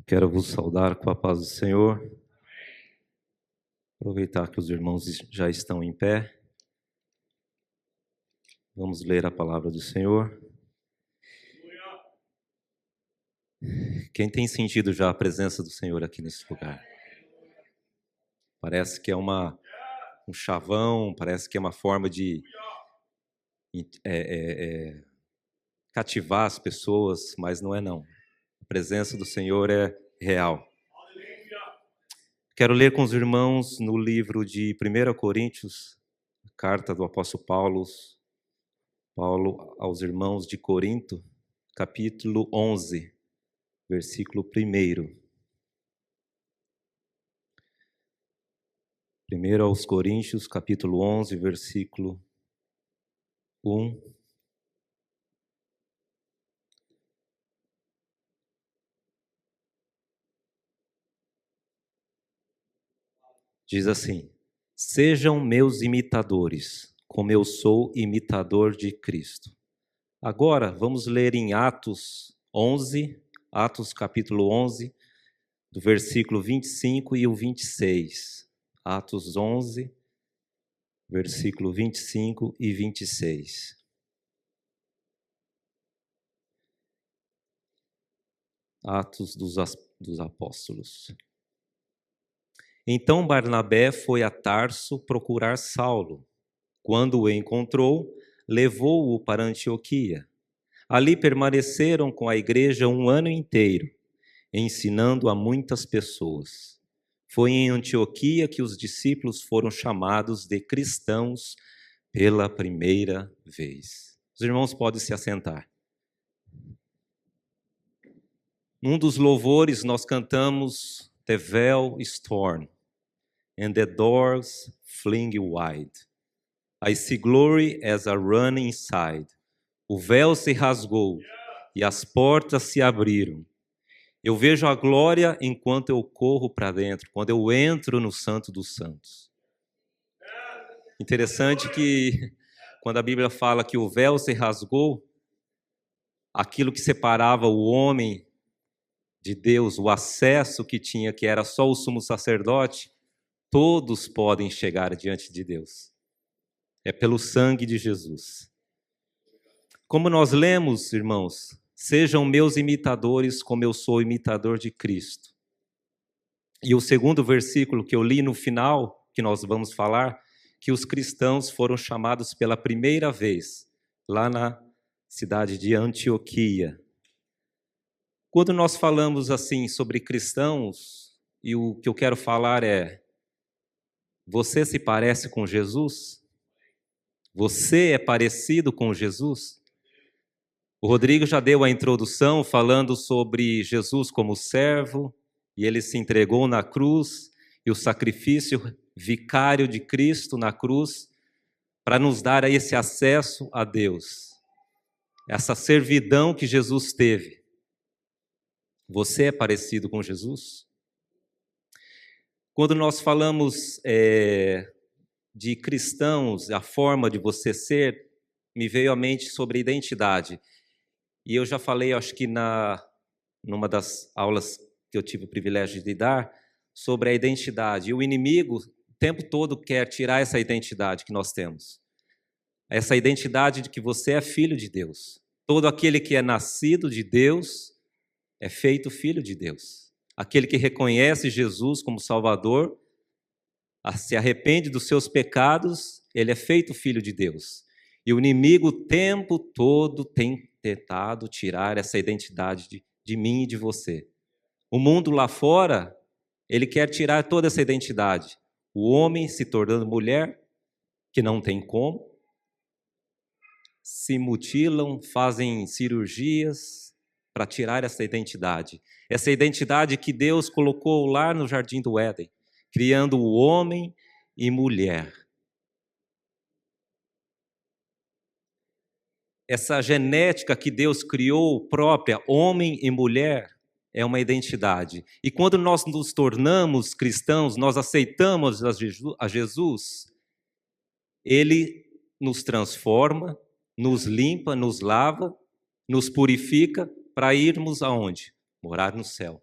Quero vos saudar com a paz do Senhor. Aproveitar que os irmãos já estão em pé. Vamos ler a palavra do Senhor. Quem tem sentido já a presença do Senhor aqui nesse lugar? Parece que é um chavão, parece que é uma forma de cativar as pessoas, mas não é não. A presença do Senhor é real. Quero ler com os irmãos no livro de 1 Coríntios, carta do apóstolo Paulo aos irmãos de Corinto, capítulo 11, versículo 1. 1 aos Coríntios, capítulo 11, versículo 1. Diz assim: sejam meus imitadores, como eu sou imitador de Cristo. Agora, vamos ler em Atos capítulo 11, do versículo 25 e o 26. Atos 11, versículo 25 e 26. Atos dos Apóstolos. Então Barnabé foi a Tarso procurar Saulo. Quando o encontrou, levou-o para Antioquia. Ali permaneceram com a igreja 1 ano inteiro, ensinando a muitas pessoas. Foi em Antioquia que os discípulos foram chamados de cristãos pela primeira vez. Os irmãos podem se assentar. Num dos louvores nós cantamos The Veil is Torn, and the doors fling wide. I see glory as I run inside. O véu se rasgou e as portas se abriram. Eu vejo a glória enquanto eu corro para dentro, quando eu entro no Santo dos Santos. Interessante que quando a Bíblia fala que o véu se rasgou, aquilo que separava o homem de Deus, o acesso que tinha, que era só o sumo sacerdote, todos podem chegar diante de Deus. É pelo sangue de Jesus. Como nós lemos, irmãos, sejam meus imitadores como eu sou imitador de Cristo. E o segundo versículo que eu li no final, que nós vamos falar, que os cristãos foram chamados pela primeira vez, lá na cidade de Antioquia. Quando nós falamos assim sobre cristãos, e o que eu quero falar é, você se parece com Jesus? Você é parecido com Jesus? O Rodrigo já deu a introdução falando sobre Jesus como servo, e ele se entregou na cruz, e o sacrifício vicário de Cristo na cruz, para nos dar esse acesso a Deus, essa servidão que Jesus teve. Você é parecido com Jesus? Quando nós falamos de cristãos, a forma de você ser, me veio à mente sobre identidade. E eu já falei, acho que numa das aulas que eu tive o privilégio de dar, sobre a identidade. E o inimigo o tempo todo quer tirar essa identidade que nós temos. Essa identidade de que você é filho de Deus. Todo aquele que é nascido de Deus é feito filho de Deus. Aquele que reconhece Jesus como Salvador, se arrepende dos seus pecados, ele é feito filho de Deus. E o inimigo o tempo todo tem tentado tirar essa identidade de mim e de você. O mundo lá fora, ele quer tirar toda essa identidade. O homem se tornando mulher, que não tem como, se mutilam, fazem cirurgias para tirar essa identidade. Essa identidade que Deus colocou lá no Jardim do Éden, criando o homem e mulher. Essa genética que Deus criou própria, homem e mulher, é uma identidade. E quando nós nos tornamos cristãos, nós aceitamos a Jesus, ele nos transforma, nos limpa, nos lava, nos purifica para irmos aonde? Morar no céu.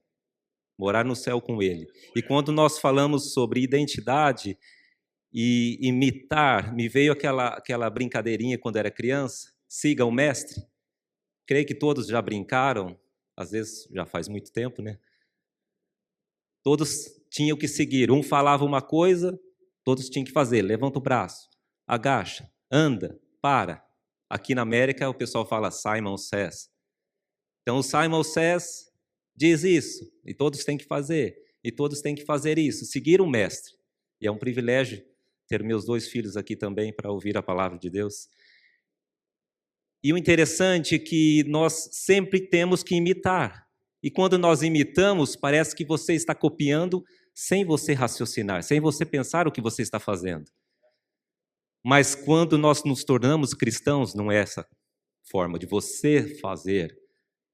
morar no céu com Ele. E quando nós falamos sobre identidade e imitar, me veio aquela brincadeirinha quando era criança, siga o mestre. Creio que todos já brincaram, às vezes já faz muito tempo, né? Todos tinham que seguir. Um falava uma coisa, todos tinham que fazer. Levanta o braço, agacha, anda, para. Aqui na América o pessoal fala Simon Says. Então o Simon Says diz isso, e todos têm que fazer. E todos têm que fazer isso, seguir o mestre. E é um privilégio ter meus 2 filhos aqui também para ouvir a palavra de Deus. E o interessante é que nós sempre temos que imitar. E quando nós imitamos, parece que você está copiando sem você raciocinar, sem você pensar o que você está fazendo. Mas quando nós nos tornamos cristãos, não é essa forma de você fazer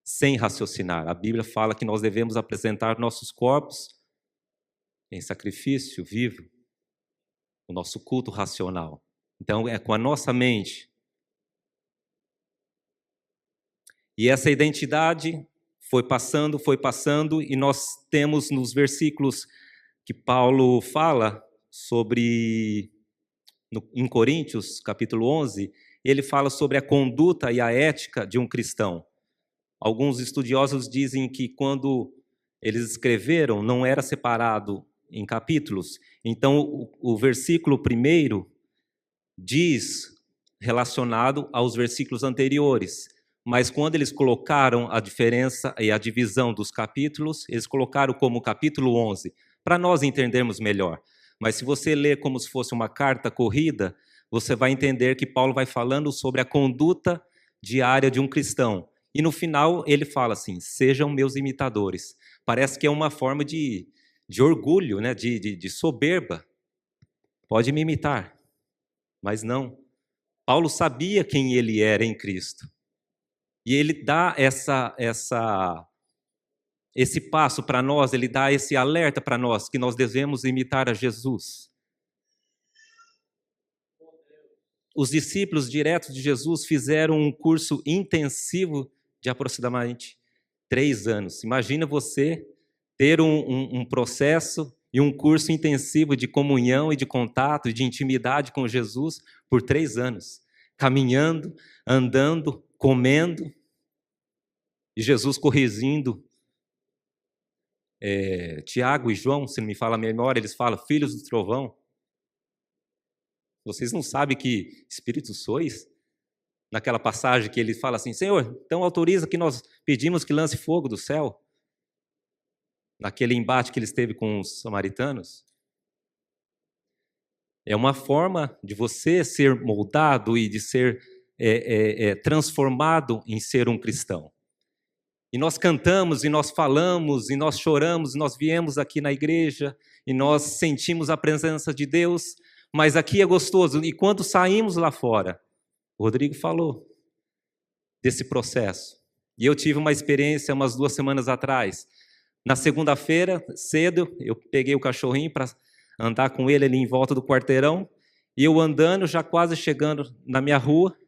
sem raciocinar. A Bíblia fala que nós devemos apresentar nossos corpos em sacrifício vivo, o nosso culto racional. Então, é com a nossa mente. E essa identidade foi passando, e nós temos nos versículos que Paulo fala sobre, em Coríntios, capítulo 11, ele fala sobre a conduta e a ética de um cristão. Alguns estudiosos dizem que quando eles escreveram, não era separado em capítulos. Então, o versículo primeiro diz relacionado aos versículos anteriores. Mas quando eles colocaram a diferença e a divisão dos capítulos, eles colocaram como capítulo 11, para nós entendermos melhor. Mas se você ler como se fosse uma carta corrida, você vai entender que Paulo vai falando sobre a conduta diária de um cristão. E no final ele fala assim, sejam meus imitadores. Parece que é uma forma de orgulho, né? de soberba. Pode me imitar, mas não. Paulo sabia quem ele era em Cristo. E ele dá esse passo para nós, ele dá esse alerta para nós, que nós devemos imitar a Jesus. Os discípulos diretos de Jesus fizeram um curso intensivo de aproximadamente 3 anos. Imagina você ter um processo e um curso intensivo de comunhão e de contato e de intimidade com Jesus por 3 anos. Caminhando, andando, comendo, e Jesus corrigindo Tiago e João, se não me fala a memória, eles falam, filhos do trovão. Vocês não sabem que espírito sois? Naquela passagem que ele fala assim, Senhor, então autoriza que nós pedimos que lance fogo do céu. Naquele embate que ele teve com os samaritanos. É uma forma de você ser moldado e de ser transformado em ser um cristão. E nós cantamos, e nós falamos, e nós choramos, e nós viemos aqui na igreja, e nós sentimos a presença de Deus, mas aqui é gostoso. E quando saímos lá fora, o Rodrigo falou desse processo. E eu tive uma experiência umas 2 semanas atrás. Na segunda-feira, cedo, eu peguei o cachorrinho para andar com ele ali em volta do quarteirão, e eu andando, já quase chegando na minha rua,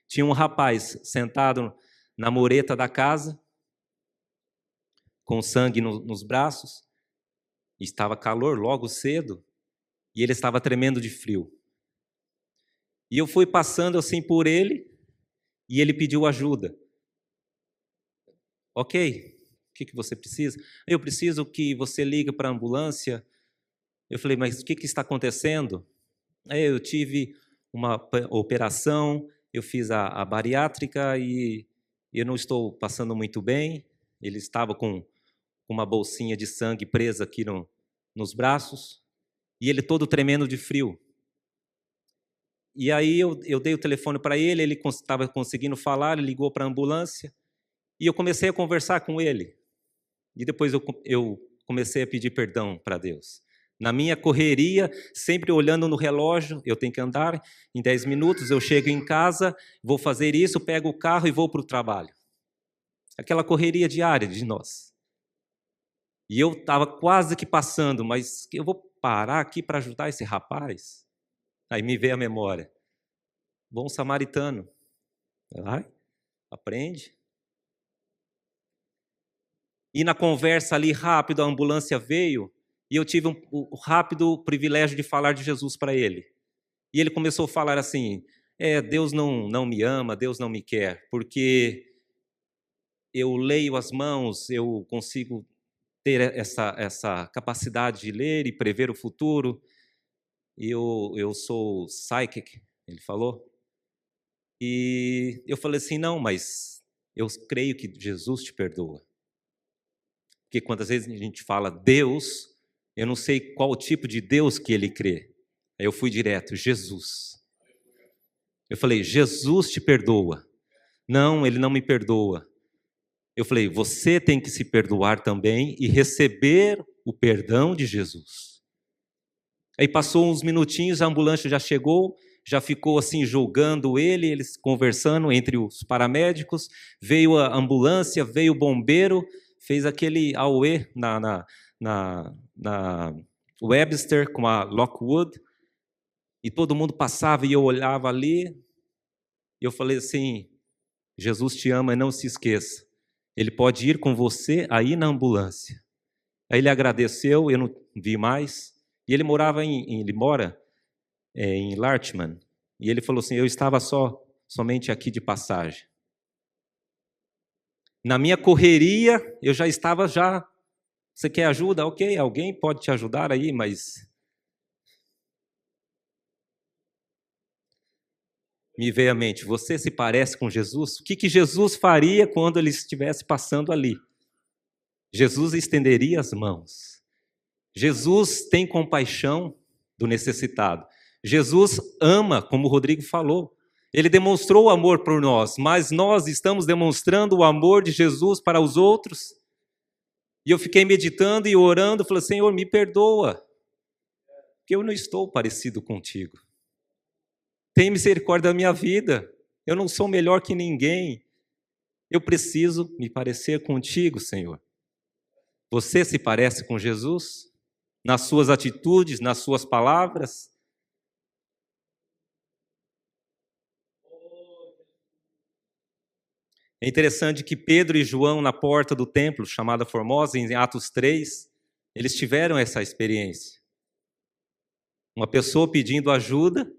tinha um rapaz sentado na mureta da casa, com sangue nos braços, e estava calor logo cedo, e ele estava tremendo de frio. E eu fui passando assim por ele, e ele pediu ajuda. Ok, o que você precisa? Eu preciso que você ligue para a ambulância. Eu falei, mas o que está acontecendo? Eu tive uma operação, eu fiz a bariátrica e eu não estou passando muito bem. Ele estava com uma bolsinha de sangue presa aqui nos braços, e ele todo tremendo de frio. E aí eu dei o telefone para ele estava conseguindo falar, ele ligou para a ambulância, e eu comecei a conversar com ele. E depois eu comecei a pedir perdão para Deus. Na minha correria, sempre olhando no relógio, eu tenho que andar em 10 minutos, eu chego em casa, vou fazer isso, pego o carro e vou para o trabalho. Aquela correria diária de nós. E eu estava quase que passando, mas eu vou parar aqui para ajudar esse rapaz? Aí me veio a memória. Bom samaritano. Vai, aprende. E na conversa ali rápido, a ambulância veio e eu tive o rápido privilégio de falar de Jesus para ele. E ele começou a falar assim, Deus não me ama, Deus não me quer, porque eu leio as mãos, eu consigo ter essa capacidade de ler e prever o futuro. Eu sou psychic, ele falou. E eu falei assim, não, mas eu creio que Jesus te perdoa. Porque quantas vezes a gente fala Deus, eu não sei qual tipo de Deus que ele crê. Aí eu fui direto, Jesus. Eu falei, Jesus te perdoa. Não, ele não me perdoa. Eu falei, você tem que se perdoar também e receber o perdão de Jesus. Aí passou uns minutinhos, a ambulância já chegou, já ficou assim julgando ele, eles conversando entre os paramédicos, veio a ambulância, veio o bombeiro, fez aquele auê na Webster com a Lockwood, e todo mundo passava e eu olhava ali, e eu falei assim, Jesus te ama e não se esqueça, ele pode ir com você aí na ambulância. Aí ele agradeceu, eu não vi mais, e ele mora em Larchmont, e ele falou assim, eu estava somente aqui de passagem. Na minha correria, eu já estava você quer ajuda? Ok, alguém pode te ajudar aí, mas me veio à mente, você se parece com Jesus? O que Jesus faria quando ele estivesse passando ali? Jesus estenderia as mãos. Jesus tem compaixão do necessitado. Jesus ama, como o Rodrigo falou. Ele demonstrou o amor por nós, mas nós estamos demonstrando o amor de Jesus para os outros. E eu fiquei meditando e orando, falei, Senhor, me perdoa, porque eu não estou parecido contigo. Tem misericórdia da minha vida. Eu não sou melhor que ninguém. Eu preciso me parecer contigo, Senhor. Você se parece com Jesus? Nas suas atitudes, nas suas palavras? É interessante que Pedro e João, na porta do templo, chamada Formosa, em Atos 3, eles tiveram essa experiência. Uma pessoa pedindo ajuda,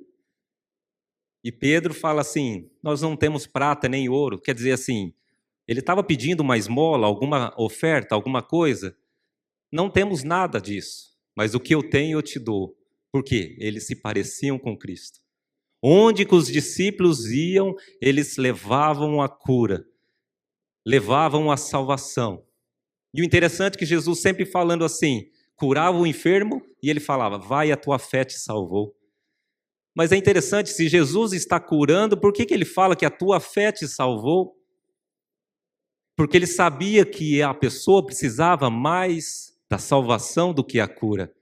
e Pedro fala assim, nós não temos prata nem ouro. Quer dizer assim, ele estava pedindo uma esmola, alguma oferta, alguma coisa. Não temos nada disso, mas o que eu tenho eu te dou. Por quê? Eles se pareciam com Cristo. Onde que os discípulos iam, eles levavam a cura, levavam a salvação. E o interessante é que Jesus sempre falando assim, curava o enfermo e ele falava, vai, a tua fé te salvou. Mas é interessante, se Jesus está curando, por que ele fala que a tua fé te salvou? Porque ele sabia que a pessoa precisava mais da salvação do que a cura.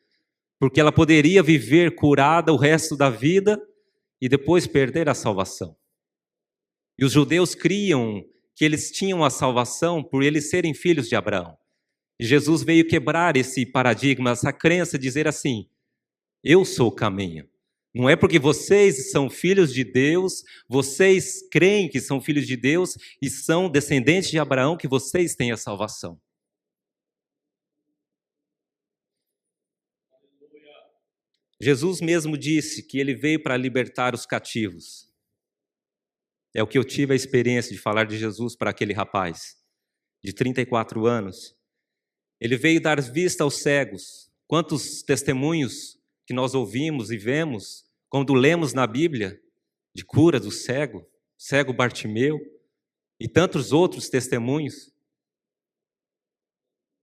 Porque ela poderia viver curada o resto da vida e depois perder a salvação. E os judeus criam que eles tinham a salvação por eles serem filhos de Abraão. E Jesus veio quebrar esse paradigma, essa crença, dizer assim, eu sou o caminho. Não é porque vocês são filhos de Deus, vocês creem que são filhos de Deus e são descendentes de Abraão que vocês têm a salvação. Jesus mesmo disse que ele veio para libertar os cativos. É o que eu tive a experiência de falar de Jesus para aquele rapaz, de 34 anos. Ele veio dar vista aos cegos. Quantos testemunhos que nós ouvimos e vemos quando lemos na Bíblia de cura do cego Bartimeu e tantos outros testemunhos.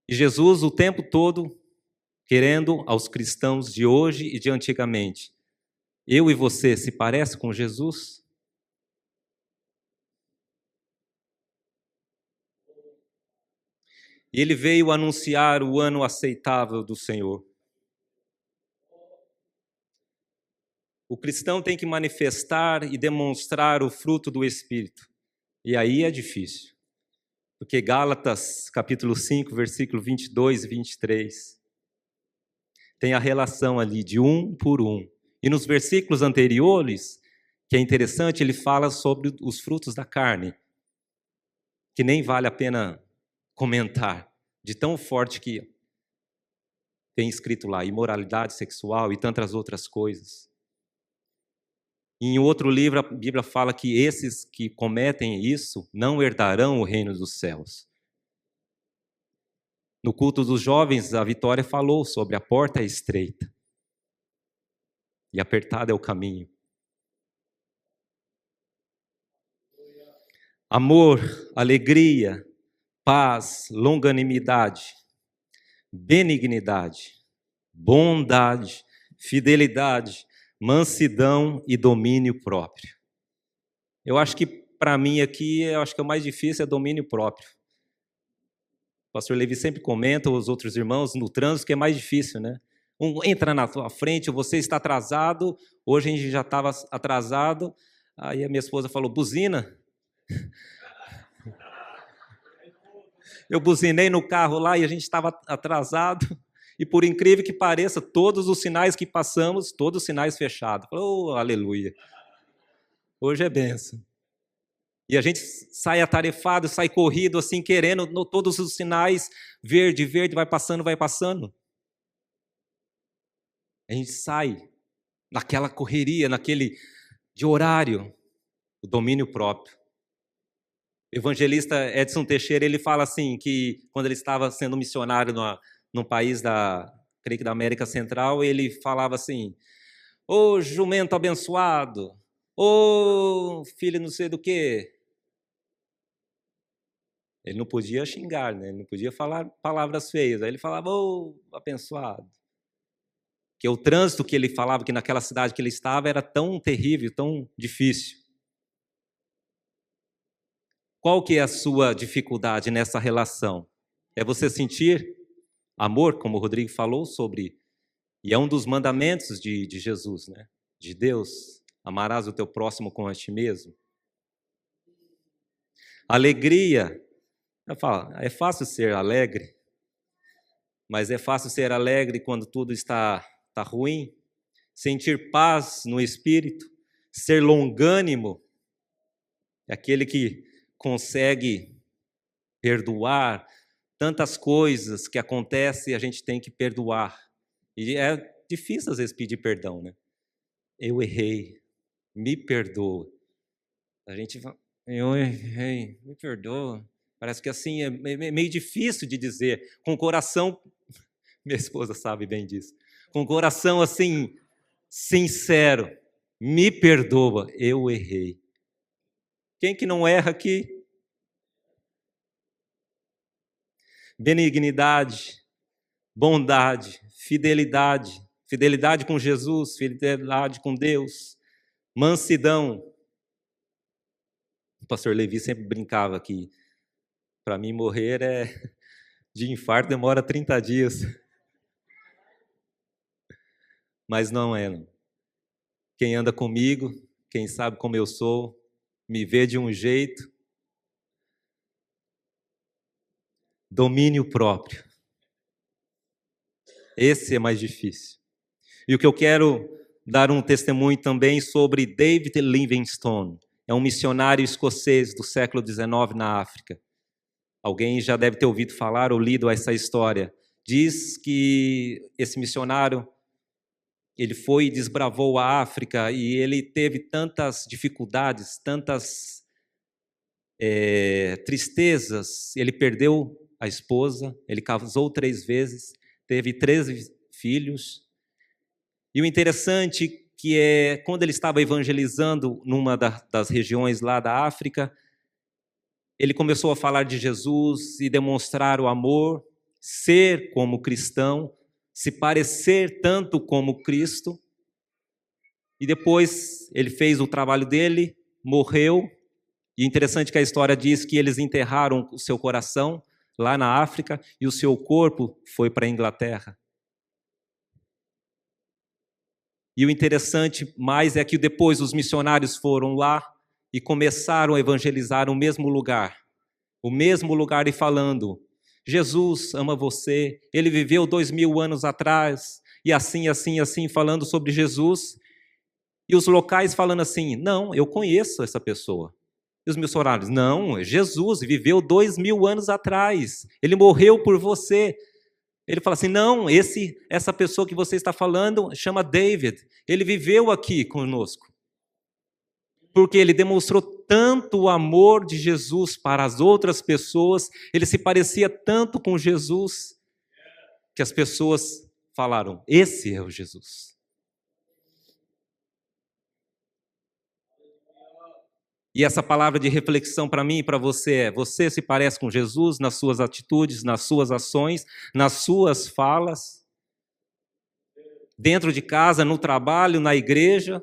E Jesus o tempo todo querendo aos cristãos de hoje e de antigamente. Eu e você se parece com Jesus? E ele veio anunciar o ano aceitável do Senhor. O cristão tem que manifestar e demonstrar o fruto do Espírito. E aí é difícil. Porque Gálatas, capítulo 5, versículo 22 e 23, tem a relação ali de um por um. E nos versículos anteriores, que é interessante, ele fala sobre os frutos da carne, que nem vale a pena comentar. de tão forte que tem escrito lá, imoralidade sexual e tantas outras coisas. Em outro livro, a Bíblia fala que esses que cometem isso não herdarão o reino dos céus. No culto dos jovens, a Vitória falou sobre a porta é estreita e apertado é o caminho. Amor, alegria, paz, longanimidade, benignidade, bondade, fidelidade, mansidão e domínio próprio. Eu acho que, para mim aqui, eu acho que o mais difícil é domínio próprio. O pastor Levi sempre comenta, os outros irmãos, no trânsito, que é mais difícil, né? Um entra na tua frente, você está atrasado, hoje a gente já estava atrasado, aí a minha esposa falou, buzina. Eu buzinei no carro lá e a gente estava atrasado, e por incrível que pareça, todos os sinais que passamos, todos os sinais fechados. Oh, aleluia! Hoje é benção. E a gente sai atarefado, sai corrido, assim, querendo todos os sinais, verde, verde, vai passando, vai passando. A gente sai naquela correria, naquele de horário, o domínio próprio. O evangelista Edson Teixeira, ele fala assim, que quando ele estava sendo missionário num país creio que da América Central, ele falava assim, ô jumento abençoado, ô filho não sei do quê. Ele não podia xingar, né? Ele não podia falar palavras feias. Aí ele falava, ô abençoado. Porque o trânsito que ele falava, que naquela cidade que ele estava, era tão terrível, tão difícil. Qual que é a sua dificuldade nessa relação? É você sentir amor, como o Rodrigo falou sobre, e é um dos mandamentos de Jesus, né? De Deus, amarás o teu próximo como a ti mesmo. Alegria, eu falo, é fácil ser alegre, mas é fácil ser alegre quando tudo está ruim. Sentir paz no espírito, ser longânimo, é aquele que consegue perdoar tantas coisas que acontecem e a gente tem que perdoar. E é difícil às vezes pedir perdão, né? Eu errei, me perdoa. A gente fala, eu errei, me perdoa. Parece que assim é meio difícil de dizer, com o coração, minha esposa sabe bem disso, com o coração assim, sincero, me perdoa, eu errei. Quem que não erra aqui? Benignidade, bondade, fidelidade, fidelidade com Jesus, fidelidade com Deus, mansidão. O pastor Levi sempre brincava que para mim morrer de infarto demora 30 dias. Mas não é. Não. Quem anda comigo, quem sabe como eu sou, me vê de um jeito. Domínio próprio. Esse é mais difícil. E o que eu quero dar um testemunho também sobre David Livingstone. É um missionário escocês do século XIX na África. Alguém já deve ter ouvido falar ou lido essa história. Diz que esse missionário, ele foi e desbravou a África e ele teve tantas dificuldades, tantas tristezas. Ele perdeu a esposa, ele casou 3 vezes, teve 13 filhos. E o interessante que é, quando ele estava evangelizando numa das regiões lá da África, ele começou a falar de Jesus e demonstrar o amor, ser como cristão, se parecer tanto como Cristo. E depois ele fez o trabalho dele, morreu. E interessante que a história diz que eles enterraram o seu coração lá na África e o seu corpo foi para a Inglaterra. E o interessante mais é que depois os missionários foram lá e começaram a evangelizar o mesmo lugar e falando, Jesus ama você, ele viveu 2000 anos atrás, e assim, falando sobre Jesus, e os locais falando assim, não, eu conheço essa pessoa, E os missionários, não, Jesus viveu 2000 anos atrás, ele morreu por você. Ele fala assim, não, essa pessoa que você está falando chama David, ele viveu aqui conosco. Porque ele demonstrou tanto o amor de Jesus para as outras pessoas, ele se parecia tanto com Jesus, que as pessoas falaram, esse é o Jesus. E essa palavra de reflexão para mim e para você é, você se parece com Jesus nas suas atitudes, nas suas ações, nas suas falas, dentro de casa, no trabalho, na igreja.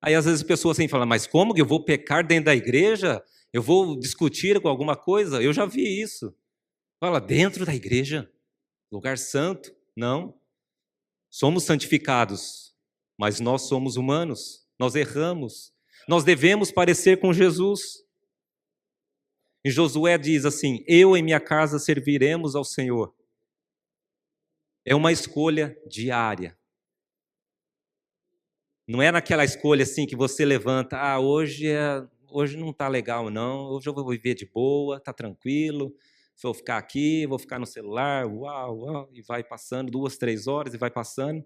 Aí às vezes as pessoas assim falam, mas como que eu vou pecar dentro da igreja? Eu vou discutir com alguma coisa? Eu já vi isso. Fala, dentro da igreja? Lugar santo? Não. Somos santificados, mas nós somos humanos, nós erramos. Nós devemos parecer com Jesus. E Josué diz assim, eu e minha casa serviremos ao Senhor. É uma escolha diária. Não é naquela escolha assim que você levanta, hoje não está legal não, hoje eu vou viver de boa, está tranquilo, vou ficar aqui, vou ficar no celular, uau, e vai passando 2, 3 horas e vai passando.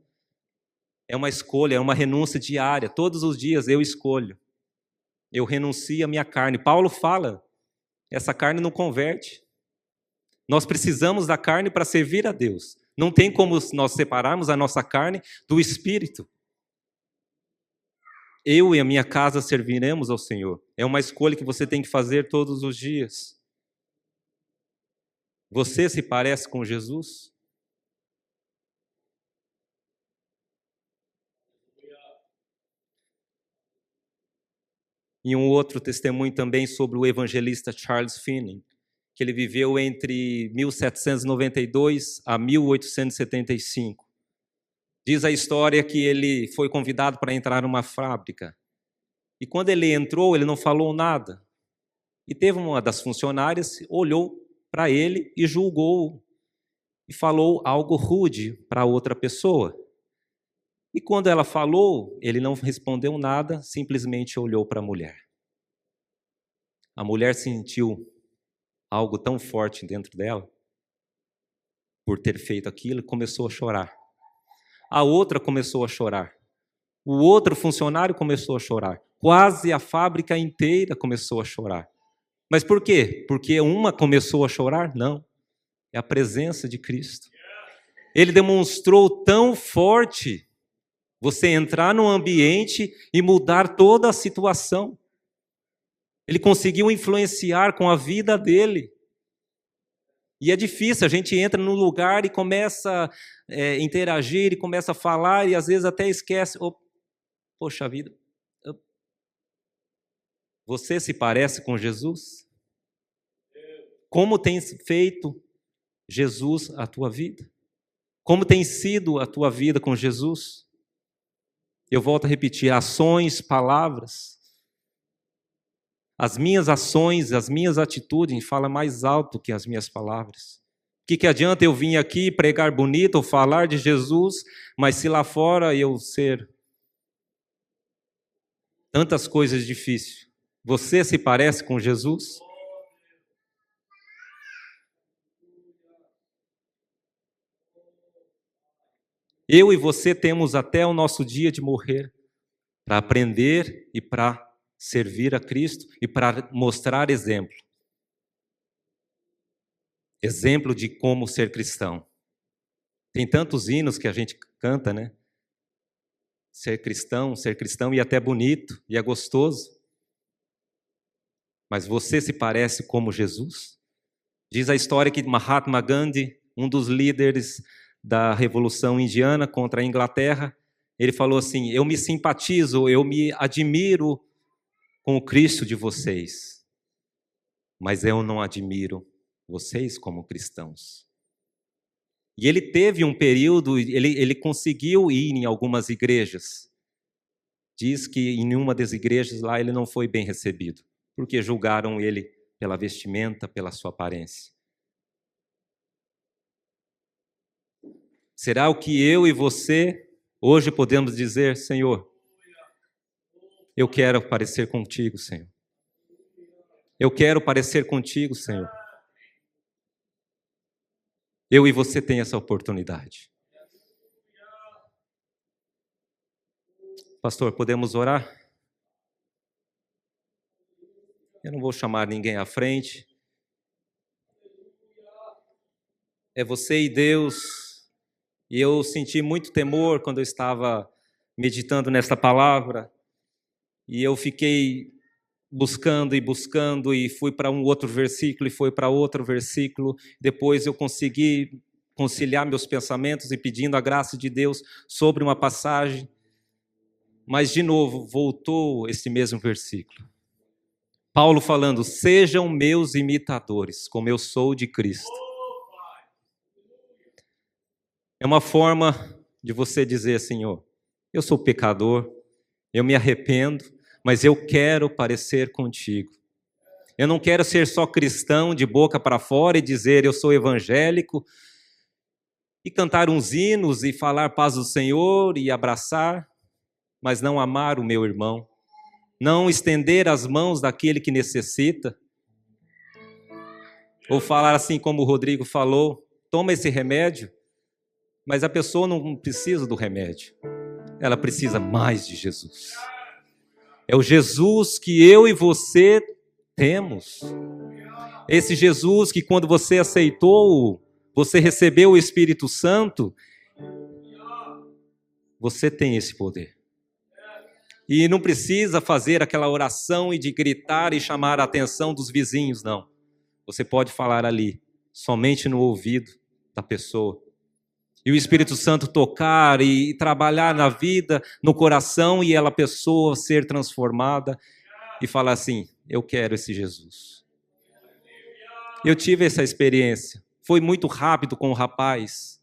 É uma escolha, é uma renúncia diária, todos os dias eu escolho. Eu renuncio à minha carne. Paulo fala, essa carne não converte. Nós precisamos da carne para servir a Deus. Não tem como nós separarmos a nossa carne do Espírito. Eu e a minha casa serviremos ao Senhor. É uma escolha que você tem que fazer todos os dias. Você se parece com Jesus? E um outro testemunho também sobre o evangelista Charles Finney, que ele viveu entre 1792 a 1875. Diz a história que ele foi convidado para entrar numa fábrica. E quando ele entrou, ele não falou nada. E teve uma das funcionárias, olhou para ele e julgou. E falou algo rude para outra pessoa. E quando ela falou, ele não respondeu nada, simplesmente olhou para a mulher. A mulher sentiu algo tão forte dentro dela, por ter feito aquilo, e começou a chorar. A outra começou a chorar. O outro funcionário começou a chorar. Quase a fábrica inteira começou a chorar. Mas por quê? Porque uma começou a chorar? Não. É a presença de Cristo. Ele demonstrou tão forte você entrar num ambiente e mudar toda a situação. Ele conseguiu influenciar com a vida dele. E é difícil, a gente entra num lugar e começa a interagir, e começa a falar, e às vezes até esquece. Poxa vida, você se parece com Jesus? Como tem feito Jesus a tua vida? Como tem sido a tua vida com Jesus? Eu volto a repetir, ações, palavras. As minhas ações, as minhas atitudes falam mais alto que as minhas palavras. O que adianta eu vir aqui pregar bonito ou falar de Jesus, mas se lá fora eu ser tantas coisas difíceis? Você se parece com Jesus? Eu e você temos até o nosso dia de morrer para aprender e para servir a Cristo e para mostrar exemplo. Exemplo de como ser cristão. Tem tantos hinos que a gente canta, né? Ser cristão e até bonito, e é gostoso. Mas você se parece como Jesus? Diz a história que Mahatma Gandhi, um dos líderes da Revolução Indiana contra a Inglaterra, ele falou assim, eu me simpatizo, eu me admiro com o Cristo de vocês, mas eu não admiro vocês como cristãos. E ele teve um período, ele conseguiu ir em algumas igrejas. Diz que em uma das igrejas lá ele não foi bem recebido, porque julgaram ele pela vestimenta, pela sua aparência. Será o que eu e você hoje podemos dizer, Senhor, eu quero parecer contigo, Senhor. Eu quero parecer contigo, Senhor. Eu e você tem essa oportunidade. Pastor, podemos orar? Eu não vou chamar ninguém à frente. É você e Deus. E eu senti muito temor quando eu estava meditando nesta palavra. E eu fiquei buscando e fui para um outro versículo e foi para outro versículo. Depois eu consegui conciliar meus pensamentos e pedindo a graça de Deus sobre uma passagem. Mas, de novo, voltou esse mesmo versículo. Paulo falando, sejam meus imitadores, como eu sou de Cristo. É uma forma de você dizer, Senhor, eu sou pecador, eu me arrependo, mas eu quero parecer contigo. Eu não quero ser só cristão de boca para fora e dizer eu sou evangélico e cantar uns hinos e falar paz do Senhor e abraçar, mas não amar o meu irmão, não estender as mãos daquele que necessita, ou falar assim como o Rodrigo falou, toma esse remédio, mas a pessoa não precisa do remédio, ela precisa mais de Jesus. É o Jesus que eu e você temos. Esse Jesus que quando você aceitou, você recebeu o Espírito Santo, você tem esse poder. E não precisa fazer aquela oração e de gritar e chamar a atenção dos vizinhos, não. Você pode falar ali, somente no ouvido da pessoa. E o Espírito Santo tocar e trabalhar na vida, no coração, e a pessoa ser transformada e falar assim, eu quero esse Jesus. Eu tive essa experiência, foi muito rápido com o rapaz.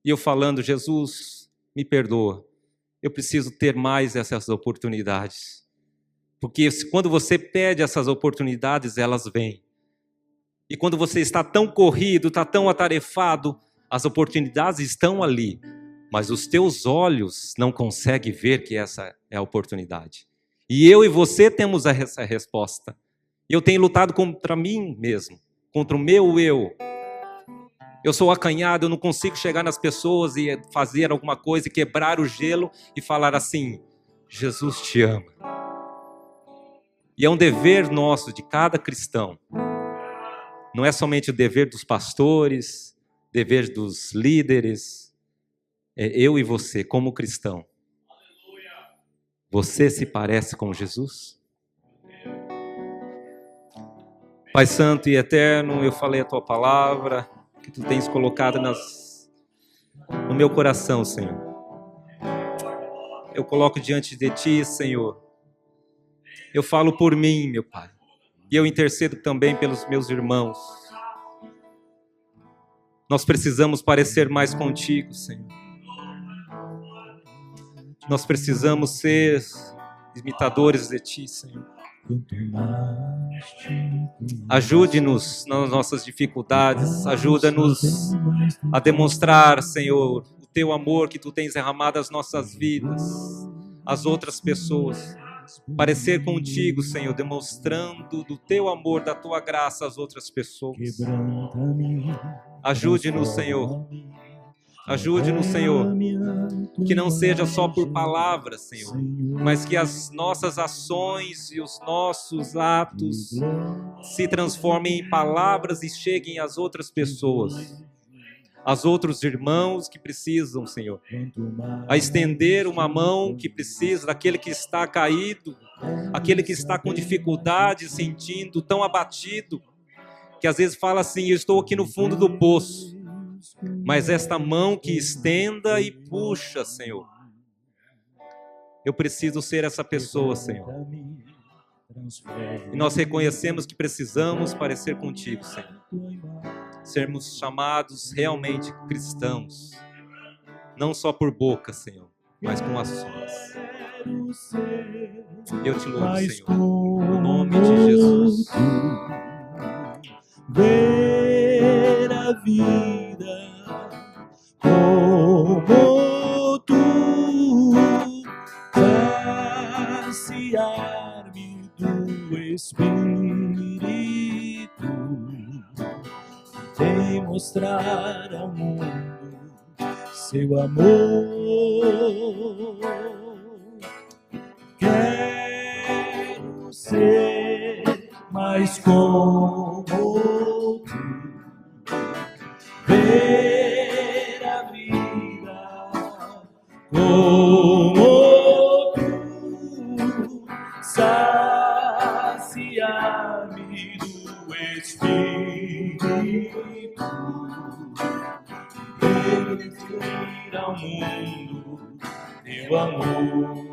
E eu falando, Jesus, me perdoa, eu preciso ter mais essas oportunidades. Porque quando você pede essas oportunidades, elas vêm. E quando você está tão corrido, está tão atarefado, as oportunidades estão ali, mas os teus olhos não conseguem ver que essa é a oportunidade. E eu e você temos essa resposta. Eu tenho lutado contra mim mesmo, contra o meu eu. Eu sou acanhado, eu não consigo chegar nas pessoas e fazer alguma coisa, e quebrar o gelo e falar assim, Jesus te ama. E é um dever nosso, de cada cristão. Não é somente o dever dos pastores, dever dos líderes. É eu e você, como cristão. Você se parece com Jesus? Pai Santo e Eterno, eu falei a Tua palavra, que Tu tens colocado no meu coração, Senhor. Eu coloco diante de Ti, Senhor. Eu falo por mim, meu Pai. E eu intercedo também pelos meus irmãos. Nós precisamos parecer mais contigo, Senhor. Nós precisamos ser imitadores de Ti, Senhor. Ajude-nos nas nossas dificuldades. Ajuda-nos a demonstrar, Senhor, o Teu amor que Tu tens derramado às nossas vidas, às outras pessoas. Parecer contigo, Senhor, demonstrando do Teu amor, da Tua graça às outras pessoas. Ajude-nos, Senhor. Ajude-nos, Senhor. Que não seja só por palavras, Senhor, mas que as nossas ações e os nossos atos se transformem em palavras e cheguem às outras pessoas, aos outros irmãos que precisam, Senhor, a estender uma mão que precisa, daquele que está caído, aquele que está com dificuldade, sentindo tão abatido, que às vezes fala assim, eu estou aqui no fundo do poço, mas esta mão que estenda e puxa, Senhor, eu preciso ser essa pessoa, Senhor. E nós reconhecemos que precisamos parecer contigo, Senhor. Sermos chamados realmente cristãos, não só por boca, Senhor, mas com ações. Eu te louvo, Senhor, no nome de Jesus. Ver a vida como tu, saciar-me do Vem mostrar ao mundo seu amor. Quero ser mais como tu, ver a vida como tu, saciar-me do Espírito, transferir ao mundo teu amor.